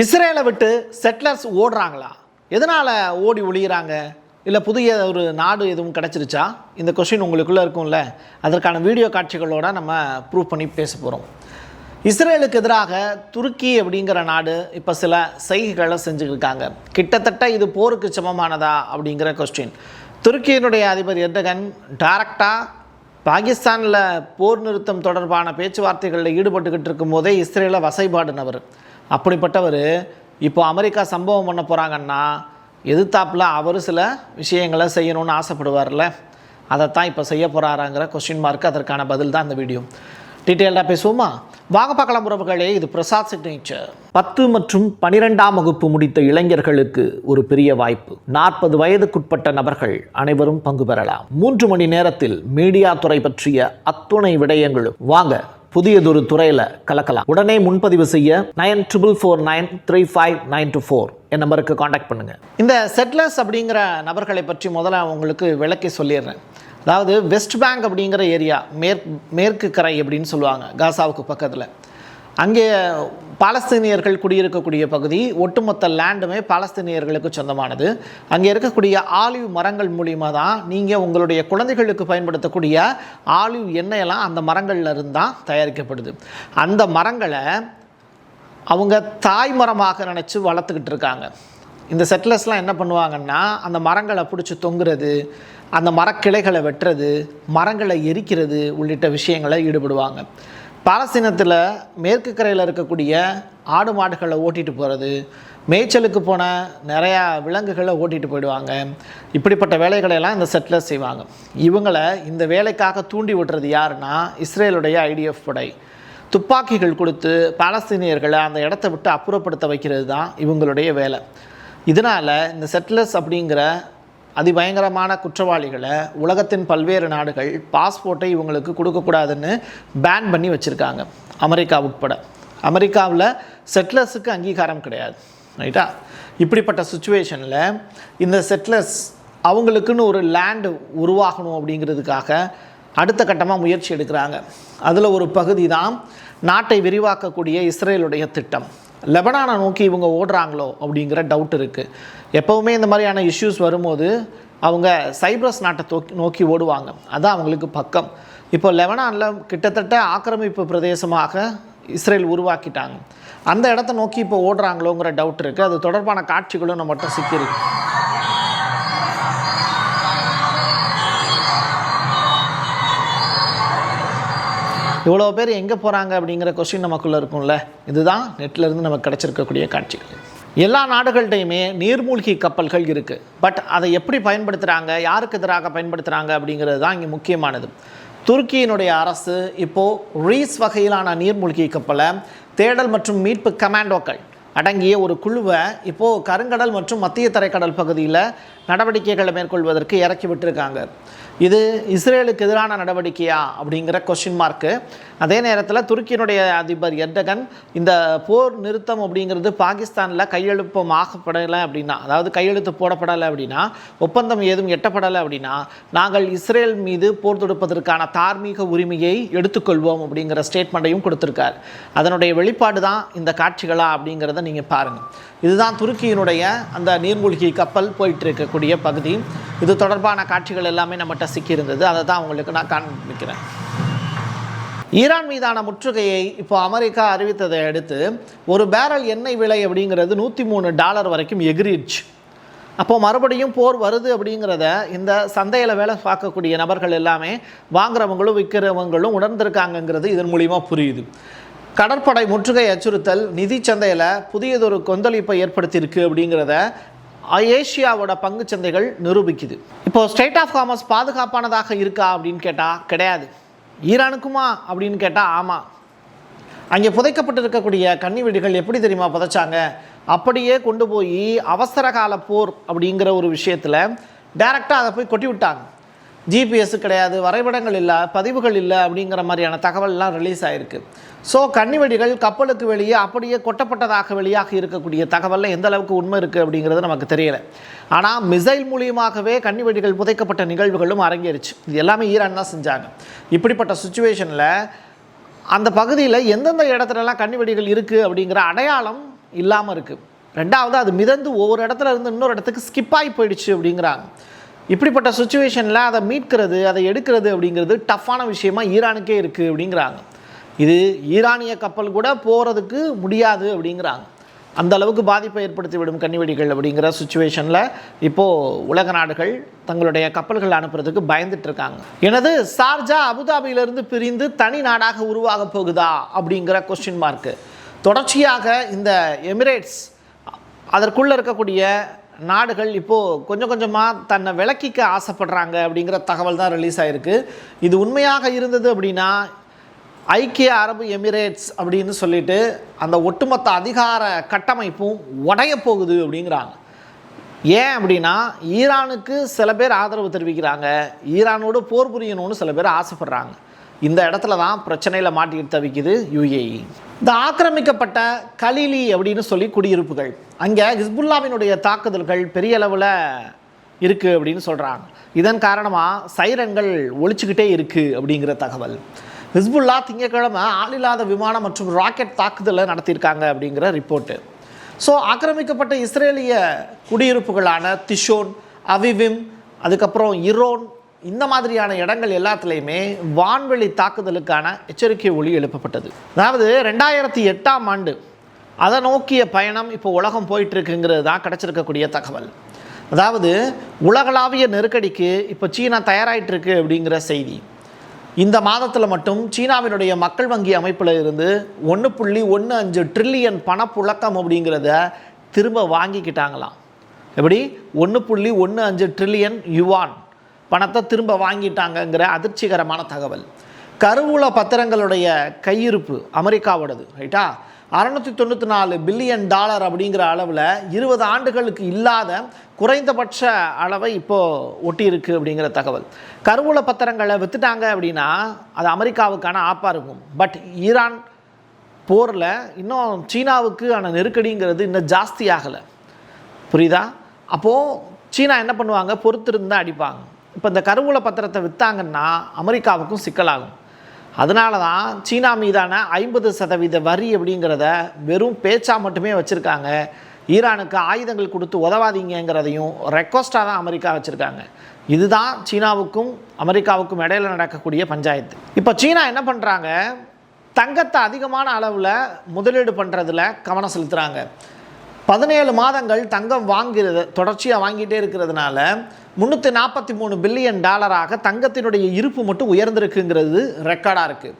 இஸ்ரேலை விட்டு செட்டிலர்ஸ் ஓடுறாங்களா? எதனால் ஓடி ஒழிகிறாங்க? இல்லை புதிய ஒரு நாடு எதுவும் கிடச்சிருச்சா? இந்த கொஸ்டின் உங்களுக்குள்ளே இருக்கும்ல. அதற்கான வீடியோ காட்சிகளோடு நம்ம ப்ரூவ் பண்ணி பேச போகிறோம். இஸ்ரேலுக்கு எதிராக துருக்கி அப்படிங்கிற நாடு இப்போ சில செய்கைகளை செஞ்சுருக்காங்க. கிட்டத்தட்ட இது போருக்கு சமமானதா அப்படிங்கிற கொஸ்டின். துருக்கியினுடைய அதிபர் எர்டகன் டைரக்டாக பாகிஸ்தானில் போர் நிறுத்தம் தொடர்பான பேச்சுவார்த்தைகளில் ஈடுபட்டுக்கிட்டு இருக்கும் போதே இஸ்ரேலை வசைபாடுனவர். அப்படிப்பட்டவர் இப்போ அமெரிக்கா சம்பவம் பண்ண போகிறாங்கன்னா எதிர்த்தாப்பில் அவர் சில விஷயங்களை செய்யணும்னு ஆசைப்படுவார்ல, அதைத்தான் இப்போ செய்ய போகிறாராங்கிற கொஸ்டின் மார்க்கு. அதற்கான பதில் தான் இந்த வீடியோ. டீட்டெயில்டாக பேசுவோமா? வாங்க பார்க்கலாம் உறவுகளே. இது பிரசாத் சிக்னேச்சர். 10 மற்றும் 12ஆம் வகுப்பு முடித்த இளைஞர்களுக்கு ஒரு பெரிய வாய்ப்பு. 40 வயதுக்குட்பட்ட நபர்கள் அனைவரும் பங்கு பெறலாம். 3 மணி நேரத்தில் மீடியா துறை பற்றிய அத்துணை விடயங்களும். வாங்க புதியதொரு துறையில் கலக்கலாம். உடனே முன்பதிவு செய்ய 94493594 என் நம்பருக்கு காண்டாக்ட் பண்ணுங்கள். இந்த செட்லர்ஸ் அப்படிங்கிற நபர்களை பற்றி முதல்ல உங்களுக்கு விளக்கி சொல்லிடுறேன். அதாவது வெஸ்ட் பேங்க் அப்படிங்கிற ஏரியா, மேற்கு கரை அப்படின்னு சொல்லுவாங்க, காசாவுக்கு பக்கத்தில். அங்கே பாலஸ்தீனியர்கள் குடியிருக்கக்கூடிய பகுதி. ஒட்டுமொத்த லேண்டுமே பாலஸ்தீனியர்களுக்கு சொந்தமானது. அங்கே இருக்கக்கூடிய ஆலிவ் மரங்கள் மூலியமாக தான் நீங்கள் உங்களுடைய குழந்தைகளுக்கு பயன்படுத்தக்கூடிய ஆலிவ் எண்ணெயெல்லாம் அந்த மரங்கள்ல இருந்து தான் தயாரிக்கப்படுது. அந்த மரங்களை அவங்க தாய் மரமாக நினச்சி வளர்த்துக்கிட்டு இருக்காங்க. இந்த செட்டிலர்ஸ்லாம் என்ன பண்ணுவாங்கன்னா, அந்த மரங்களை பிடிச்சி தொங்குறது, அந்த மரக்கிளைகளை வெட்டுறது, மரங்களை எரிக்கிறது உள்ளிட்ட விஷயங்களை ஈடுபடுவாங்க. பாலஸ்தீனத்தில் மேற்கு கரையில் இருக்கக்கூடிய ஆடு மாடுகளை ஓட்டிகிட்டு போகிறது, மேய்ச்சலுக்கு போன நிறையா விலங்குகளை ஓட்டிகிட்டு போயிடுவாங்க. இப்படிப்பட்ட வேலைகளையெல்லாம் இந்த செட்டிலர்ஸ் செய்வாங்க. இவங்களை இந்த வேலைக்காக தூண்டி விட்டுறது யாருன்னா இஸ்ரேலுடைய ஐடிஎஃப் படை. துப்பாக்கிகள் கொடுத்து பாலஸ்தீனியர்களை அந்த இடத்த விட்டு அப்புறப்படுத்த வைக்கிறது தான் இவங்களுடைய வேலை. இதனால் இந்த செட்டிலர்ஸ் அப்படிங்கிற அதிபயங்கரமான குற்றவாளிகளை உலகத்தின் பல்வேறு நாடுகள் பாஸ்போர்ட்டை இவங்களுக்கு கொடுக்கக்கூடாதுன்னு பேன் பண்ணி வச்சுருக்காங்க, அமெரிக்கா உட்பட. அமெரிக்காவில் செட்டிலர்ஸுக்கு அங்கீகாரம் கிடையாது, ரைட்டா? இப்படிப்பட்ட சுச்சுவேஷனில் இந்த செட்டிலர்ஸ் அவங்களுக்குன்னு ஒரு லேண்டு உருவாகணும் அப்படிங்கிறதுக்காக அடுத்த கட்டமாக முயற்சி எடுக்கிறாங்க. அதில் ஒரு பகுதி தான் நாட்டை விரிவாக்கக்கூடிய இஸ்ரேலுடைய திட்டம். லெபனானை நோக்கி இவங்க ஓடுறாங்களோ அப்படிங்கிற டவுட் இருக்குது. எப்போவுமே இந்த மாதிரியான இஷ்யூஸ் வரும்போது அவங்க சைப்ரஸ் நாட்டை நோக்கி ஓடுவாங்க. அதுதான் அவங்களுக்கு பக்கம். இப்போ லெபனானில் கிட்டத்தட்ட ஆக்கிரமிப்பு பிரதேசமாக இஸ்ரேல் உருவாக்கிட்டாங்க. அந்த இடத்த நோக்கி இப்போ ஓடுறாங்களோங்கிற டவுட் இருக்குது. அது தொடர்பான காட்சிகளும் நம்மகிட்ட சிக்கியிருக்கு. இவ்வளோ பேர் எங்கே போகிறாங்க அப்படிங்கிற கொஸ்டின் நமக்குள்ளே இருக்கும்ல. இதுதான் நெட்டிலேருந்து நமக்கு கிடச்சிருக்கக்கூடிய காட்சிகள். எல்லா நாடுகள்கிட்டையுமே நீர்மூழ்கி கப்பல்கள் இருக்குது. பட் அதை எப்படி பயன்படுத்துகிறாங்க, யாருக்கு எதிராக பயன்படுத்துகிறாங்க அப்படிங்கிறது தான் இங்கே முக்கியமானது. துருக்கியினுடைய அரசு இப்போது ரீஸ் வகையிலான நீர்மூழ்கி கப்பலை தேடல் மற்றும் மீட்பு கமாண்டோக்கள் அடங்கிய ஒரு குழுவை இப்போது கருங்கடல் மற்றும் மத்திய தரைக்கடல் பகுதியில் நடவடிக்கைகளை மேற்கொள்வதற்கு இறக்கி விட்டுருக்காங்க. இது இஸ்ரேலுக்கு எதிரான நடவடிக்கையா அப்படிங்கிற கொஸ்டின் மார்க்கு. அதே நேரத்தில் துருக்கியினுடைய அதிபர் எர்டகன் இந்த போர் நிறுத்தம் அப்படிங்கிறது பாகிஸ்தானில் கையெழுப்பமாகப்படலை அப்படின்னா, அதாவது கையெழுத்து போடப்படலை அப்படின்னா, ஒப்பந்தம் ஏதும் எட்டப்படலை அப்படின்னா, நாங்கள் இஸ்ரேல் மீது போர் தொடுப்பதற்கான தார்மீக உரிமையை எடுத்துக்கொள்வோம் அப்படிங்கிற ஸ்டேட்மெண்ட்டையும் கொடுத்துருக்கார். அதனுடைய வெளிப்பாடு தான் இந்த காட்சிகளா அப்படிங்கிறத நீங்கள் பாருங்கள். இதுதான் துருக்கியினுடைய அந்த நீர்மூழ்கி கப்பல் போயிட்டு இருக்கக்கூடிய பகுதி. இது தொடர்பான காட்சிகள் எல்லாமே நம்மகிட்ட சிக்கியிருந்தது. அதை தான் உங்களுக்கு நான் காண்பிக்கிறேன். ஈரான் மீதான முற்றுகையை இப்போ அமெரிக்கா அறிவித்ததை அடுத்து ஒரு பேரல் எண்ணெய் விலை அப்படிங்கிறது $103 வரைக்கும் எகிரிடுச்சு. அப்போது மறுபடியும் போர் வருது அப்படிங்கிறத இந்த சந்தையில் வேலை பார்க்கக்கூடிய நபர்கள் எல்லாமே, வாங்குறவங்களும் விற்கிறவங்களும் உணர்ந்திருக்காங்கங்கிறது இதன் மூலிமா புரியுது. கடற்படை முற்றுகை அச்சுறுத்தல் நிதி சந்தையில் புதியதொரு கொந்தளிப்பை ஏற்படுத்தியிருக்கு அப்படிங்கிறத ஏஷியாவோட பங்கு சந்தைகள் நிரூபிக்குது. இப்போது ஸ்ட்ரெய்ட் ஆஃப் ஹார்மஸ் பாதுகாப்பானதாக இருக்கா அப்படின்னு கேட்டால் கிடையாது. ஈரானுக்குமா அப்படின்னு கேட்டால் ஆமாம். அங்கே புதைக்கப்பட்டு இருக்கக்கூடிய கன்னி வெடிகள் எப்படி தெரியுமா புதைச்சாங்க? அப்படியே கொண்டு போய் அவசர கால போர் அப்படிங்கிற ஒரு விஷயத்தில் டைரெக்டாக அதை போய் கொட்டி விட்டாங்க. ஜிபிஎஸ் கிடையாது, வரைபடங்கள் இல்லை, பதிவுகள் இல்லை அப்படிங்கிற மாதிரியான தகவல்லாம் ரிலீஸ் ஆகிருக்கு. ஸோ கன்னிவெடிகள் கப்பலுக்கு வெளியே அப்படியே கொட்டப்பட்டதாக வெளியாக இருக்கக்கூடிய தகவலில் எந்த அளவுக்கு உண்மை இருக்குது அப்படிங்கிறது நமக்கு தெரியலை. ஆனால் மிசைல் மூலியமாகவே கன்னிவெடிகள் புதைக்கப்பட்ட நிகழ்வுகளும் அரங்கேறிச்சு. இது எல்லாமே ஈரான் தான் செஞ்சாங்க. இப்படிப்பட்ட சுச்சுவேஷனில் அந்த பகுதியில் எந்தெந்த இடத்துலலாம் கன்னிவெடிகள் இருக்குது அப்படிங்கிற அடையாளம் இல்லாமல் இருக்குது. ரெண்டாவது அது மிதந்து ஒவ்வொரு இடத்துல இருந்து இன்னொரு இடத்துக்கு ஸ்கிப் ஆகி போயிடுச்சு அப்படிங்கிறாங்க. இப்படிப்பட்ட சுச்சுவேஷனில் அதை மீட்கிறது, அதை எடுக்கிறது அப்படிங்கிறது டஃப்பான விஷயமா ஈரானுக்கே இருக்குது அப்படிங்கிறாங்க. இது ஈரானிய கப்பல் கூட போகிறதுக்கு முடியாது அப்படிங்கிறாங்க. அந்த அளவுக்கு பாதிப்பை ஏற்படுத்திவிடும் கன்னிவெடிகள் அப்படிங்கிற சுச்சுவேஷனில் இப்போது உலக நாடுகள் தங்களுடைய கப்பல்கள் அனுப்புறதுக்கு பயந்துட்டு இருக்காங்க. எனது சார்ஜா அபுதாபியிலிருந்து பிரிந்து தனி நாடாக உருவாக போகுதா அப்படிங்கிற கொஸ்டின் மார்க்கு. தொடர்ச்சியாக இந்த எமிரேட்ஸ் அதற்குள்ளே இருக்கக்கூடிய நாடுகள் இப்போது கொஞ்சம் கொஞ்சமாக தன்னை விலக்கிக்க ஆசைப்படுறாங்க அப்படிங்கிற தகவல் தான் ரிலீஸ் ஆகிருக்கு. இது உண்மையாக இருந்தது அப்படின்னா ஐக்கிய அரபு எமிரேட்ஸ் அப்படின்னு சொல்லிட்டு அந்த ஒட்டுமொத்த அதிகார கட்டமைப்பும் உடைய போகுது அப்படிங்கிறாங்க. ஏன் அப்படின்னா ஈரானுக்கு சில பேர் ஆதரவு தெரிவிக்கிறாங்க, ஈரானோடு போர் புரியணும்னு சில பேர் ஆசைப்படுறாங்க. இந்த இடத்துல தான் பிரச்சனையில் மாட்டிக்கிட்டு தவிக்குது யுஏஇ. இந்த ஆக்கிரமிக்கப்பட்ட கலீலி அப்படின்னு சொல்லி குடியிருப்புகள், அங்கே ஹிஸ்புல்லாவினுடைய தாக்குதல்கள் பெரிய அளவில் இருக்குது அப்படின்னு சொல்கிறாங்க. இதன் காரணமாக சைரன்கள் ஒழிச்சுக்கிட்டே இருக்குது அப்படிங்கிற தகவல். ஹிஸ்புல்லா திங்கட்கிழமை ஆளில்லாத விமானம் மற்றும் ராக்கெட் தாக்குதலை நடத்தியிருக்காங்க அப்படிங்கிற ரிப்போர்ட்டு. ஸோ ஆக்கிரமிக்கப்பட்ட இஸ்ரேலிய குடியிருப்புகளான திஷோன், அவிவிம், அதுக்கப்புறம் இரோன், இந்த மாதிரியான இடங்கள் எல்லாத்துலேயுமே வான்வெளி தாக்குதலுக்கான எச்சரிக்கை ஒலி எழுப்பப்பட்டது. அதாவது 2008ஆம் ஆண்டு அதை நோக்கிய பயணம் இப்போ உலகம் போயிட்டுருக்குங்கிறது தான் கிடச்சிருக்கக்கூடிய தகவல். அதாவது உலகளாவிய நெருக்கடிக்கு இப்போ சீனா தயாராகிட்டு இருக்கு அப்படிங்கிற செய்தி. இந்த மாதத்தில் மட்டும் சீனாவினுடைய மக்கள் வங்கி அமைப்பில் இருந்து 1.15 ட்ரில்லியன் பணப்புழக்கம் அப்படிங்கிறத திரும்ப வாங்கிக்கிட்டாங்களாம். எப்படி 1.15 ட்ரில்லியன் யுவான் பணத்தை திரும்ப வாங்கிட்டாங்கங்கிற அதிர்ச்சிகரமான தகவல். கருவூல பத்திரங்களுடைய கையிருப்பு அமெரிக்காவோடது, ரைட்டா, $694 பில்லியன் அப்படிங்கிற அளவில் 20 ஆண்டுகளுக்கு இல்லாத குறைந்தபட்ச அளவை இப்போது ஒட்டி இருக்குது அப்படிங்கிற தகவல். கருவூல பத்திரங்களை விற்றுட்டாங்க அப்படின்னா அது அமெரிக்காவுக்கான ஆப்பாக இருக்கும். பட் ஈரான் போரில் இன்னும் சீனாவுக்கு ஆன நெருக்கடிங்கிறது இன்னும் ஜாஸ்தி ஆகலை, புரியுதா? அப்போது சீனா என்ன பண்ணுவாங்க, பொறுத்திருந்து அடிப்பாங்க. இப்போ இந்த கருவூல பத்திரத்தை விற்றாங்கன்னா அமெரிக்காவுக்கும் சிக்கலாகும். அதனால தான் சீனா மீதான 50% வரி அப்படிங்கிறத வெறும் பேச்சா மட்டுமே வச்சுருக்காங்க. ஈரானுக்கு ஆயுதங்கள் கொடுத்து உதவாதீங்கிறதையும் ரெக்வஸ்ட்டாக தான் அமெரிக்கா வச்சுருக்காங்க. இதுதான் சீனாவுக்கும் அமெரிக்காவுக்கும் இடையில் நடக்கக்கூடிய பஞ்சாயத்து. இப்போ சீனா என்ன பண்ணுறாங்க, தங்கத்தை அதிகமான அளவில் முதலீடு பண்ணுறதுல கவனம் செலுத்துகிறாங்க. 17 மாதங்கள் தங்கம் தொடர்ச்சியாக வாங்கிட்டே இருக்கிறதுனால $343 பில்லியன் தங்கத்தினுடைய இருப்பு மட்டும் உயர்ந்திருக்குங்கிறது ரெக்கார்டாக இருக்குது.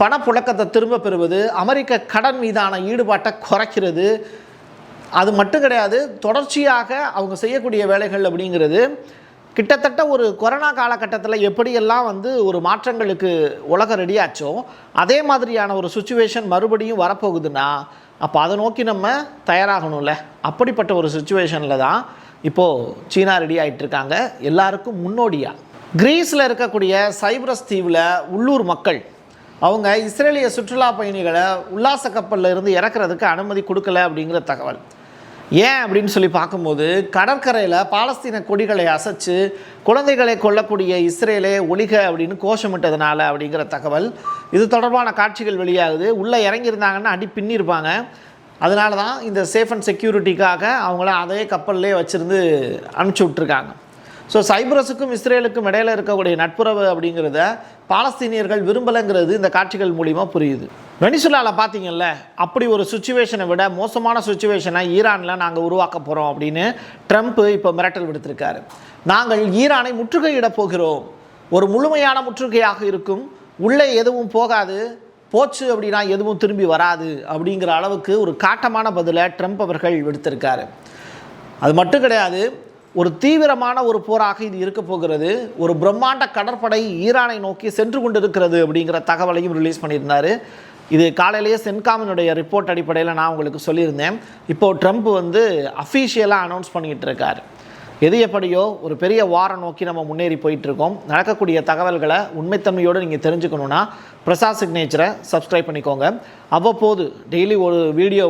பணப்புழக்கத்தை திரும்ப பெறுவது, அமெரிக்க கடன் மீதான ஈடுபாட்டை குறைக்கிறது, அது மட்டும் கிடையாது, தொடர்ச்சியாக அவங்க செய்யக்கூடிய வேலைகள் அப்படிங்கிறது கிட்டத்தட்ட ஒரு கொரோனா காலகட்டத்தில் எப்படியெல்லாம் ஒரு மாற்றங்களுக்கு உலகம் ரெடியாச்சோ அதே மாதிரியான ஒரு சுச்சுவேஷன் மறுபடியும் வரப்போகுதுன்னா அப்போ அதை நோக்கி நம்ம தயாராகணும்ல. அப்படிப்பட்ட ஒரு சுச்சுவேஷனில் தான் இப்போது சீனா ரெடி ஆகிட்டுருக்காங்க, எல்லாருக்கும் முன்னோடியாக. கிரீஸில் இருக்கக்கூடிய சைப்ரஸ் தீவில் உள்ளூர் மக்கள் அவங்க இஸ்ரேலிய சுற்றுலா பயணிகளை உல்லாச கப்பலில் இருந்து இறக்குறதுக்கு அனுமதி கொடுக்கல அப்படிங்கிற தகவல். ஏன் அப்படின்னு சொல்லி பார்க்கும்போது கடற்கரையில் பாலஸ்தீன கொடிகளை அசைச்சு குழந்தைகளை கொல்லக்கூடிய இஸ்ரேலே ஒழிக அப்படின்னு கோஷமிட்டதுனால அப்படிங்கிற தகவல். இது தொடர்பான காட்சிகள் வெளியாகுது. உள்ளே இறங்கியிருந்தாங்கன்னா அடி பின்னிருப்பாங்க. அதனால தான் இந்த சேஃப் அண்ட் செக்யூரிட்டிக்காக அவங்கள அதே கப்பல்லே வச்சுருந்து அனுப்பிச்சி விட்ருக்காங்க. ஸோ சைப்ரஸுக்கும் இஸ்ரேலுக்கும் இடையில் இருக்கக்கூடிய நட்புறவு அப்படிங்கிறத பாலஸ்தீனியர்கள் விரும்பலைங்கிறது இந்த காட்சிகள் மூலிமா புரியுது. வெனிசுலாவில் பார்த்தீங்கல்ல, அப்படி ஒரு சுச்சுவேஷனை விட மோசமான சுச்சுவேஷனை ஈரானில் நாங்கள் உருவாக்க போகிறோம் அப்படின்னு ட்ரம்ப் இப்போ மிரட்டல் விடுத்திருக்காரு. நாங்கள் ஈரானை முற்றுகையிடப் போகிறோம், ஒரு முழுமையான முற்றுகையாக இருக்கும், உள்ளே எதுவும் போகாது, போச்சு அப்படின்னா எதுவும் திரும்பி வராது அப்படிங்கிற அளவுக்கு ஒரு காட்டமான பதிலை ட்ரம்ப் அவர்கள் விடுத்திருக்காரு. அது மட்டும் கிடையாது, ஒரு தீவிரமான ஒரு போராக இது இருக்க போகிறது. ஒரு பிரம்மாண்ட கடற்படை ஈரானை நோக்கி சென்று கொண்டிருக்கிறது அப்படிங்கிற தகவலையும் ரிலீஸ் பண்ணியிருந்தார். இது காலையிலேயே சென்காமினுடைய ரிப்போர்ட் அடிப்படையில் நான் உங்களுக்கு சொல்லியிருந்தேன். இப்போது ட்ரம்ப் அஃபீஷியலாக அனௌன்ஸ் பண்ணிக்கிட்டு இருக்கார். எது எப்படியோ ஒரு பெரிய வாரம் நோக்கி நம்ம முன்னேறி போயிட்டுருக்கோம். நடக்கக்கூடிய தகவல்களை உண்மைத்தன்மையோடு நீங்கள் தெரிஞ்சுக்கணுன்னா பிரசாத் சிக்னேச்சரை சப்ஸ்கிரைப் பண்ணிக்கோங்க. அவ்வப்போது டெய்லி ஒரு வீடியோ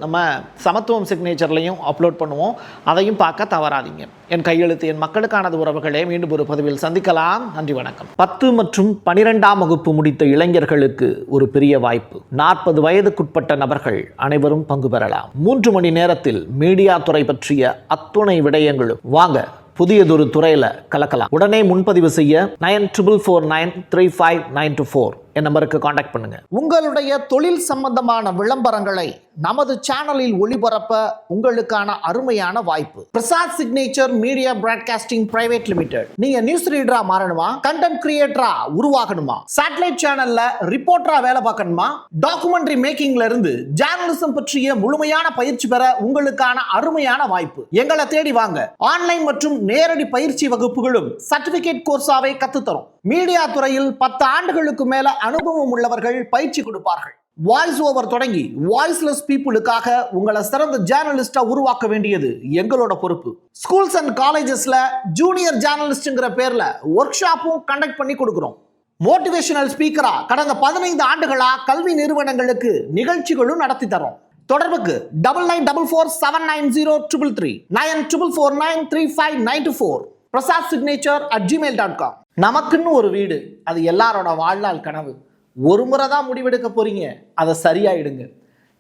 நம்ம சமத்துவம் சிக்னேச்சர்லையும் அப்லோட் பண்ணுவோம். அதையும் பார்க்க தவறாதீங்க. என் கையெழுத்து என் மக்களுக்கானது உறவுகளே. மீண்டும் ஒரு பதிவில் சந்திக்கலாம். நன்றி, வணக்கம். 10 மற்றும் 12ஆம் வகுப்பு முடித்த இளைஞர்களுக்கு ஒரு பெரிய வாய்ப்பு. 40 வயதுக்குட்பட்ட நபர்கள் அனைவரும் பங்கு பெறலாம். 3 மணி நேரத்தில் மீடியா துறை பற்றிய அத்துணை விடயங்களும். வாங்க, புதியதொரு துறையில கலக்கலாம். உடனே முன்பதிவு செய்ய 9449359249 என் நம்பருக்கு காண்டாக்ட் பண்ணுங்க. உங்களுடைய தொழில் சம்பந்தமான விளம்பரங்களை நமது சேனலில் ஒளிபரப்ப உங்களுக்கான அருமையான வாய்ப்பு. Prasad signature media broadcasting private limited. நீங்க நியூஸ் ரீடரா மாறணுமா, கண்டென்ட் கிரியேட்டரா உருவாகணுமா, சேட்டலைட் சேனல்ல ரிப்போர்ட்டரா வேலை பார்க்கணுமா, டாக்குமெண்ட்ரி மேக்கிங்ல இருந்து ஜேர்னலிசம் பற்றிய முழுமையான பயிற்சி பெற உங்களுக்கான அருமையான வாய்ப்பு. எங்களை தேடி வாங்க. ஆன்லைன் மற்றும் நேரடி பயிற்சி வகுப்புகளும் சர்டிபிகேட் கோர்ஸாவே கத்துத்தரும். மீடியா துறையில் 10 ஆண்டுகளுக்கு மேல அனுபவம் உள்ளவர்கள் பயிற்சி கொடுப்பார்கள். வாய்ஸ் ஓவர் தொடங்கி வாய்ஸ்லெஸ் பீப்புளுக்காக உங்களை சிறந்த ஜேர்னலிஸ்டா உருவாக்க வேண்டியது எங்களோட பொறுப்பு. ஸ்கூல்ஸ் அண்ட் காலேஜஸ்ல ஜூனியர் ஜேர்னலிஸ்ட்ங்கிற பேர்ல ஒர்க் ஷாப்பும் கண்டக்ட் பண்ணி கொடுக்கிறோம். மோட்டிவேஷனல் ஸ்பீக்கரா கடந்த 15 ஆண்டுகளா கல்வி நிறுவனங்களுக்கு நிகழ்ச்சிகளும் நடத்தி தரோம். தொடர்புக்கு 9944790333 94493594 prasadsignature@gmail.com. நமக்குன்னு ஒரு வீடு, அது எல்லாரோட வாழ்நாள் கனவு. ஒரு முறை தான் முடிவெடுக்க போறீங்க, அதை சரியாயிடுங்க.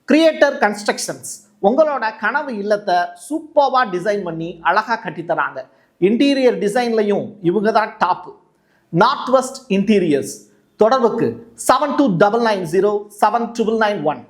கிரியேட்டர் கன்ஸ்ட்ரக்ஷன்ஸ் உங்களோட கனவு இல்லத்தை சூப்பர்வா டிசைன் பண்ணி அழகா கட்டித்தராங்க. இன்டீரியர் டிசைன்லையும் இவங்க தான் டாப். North west interiors. தொடர்புக்கு 7299079991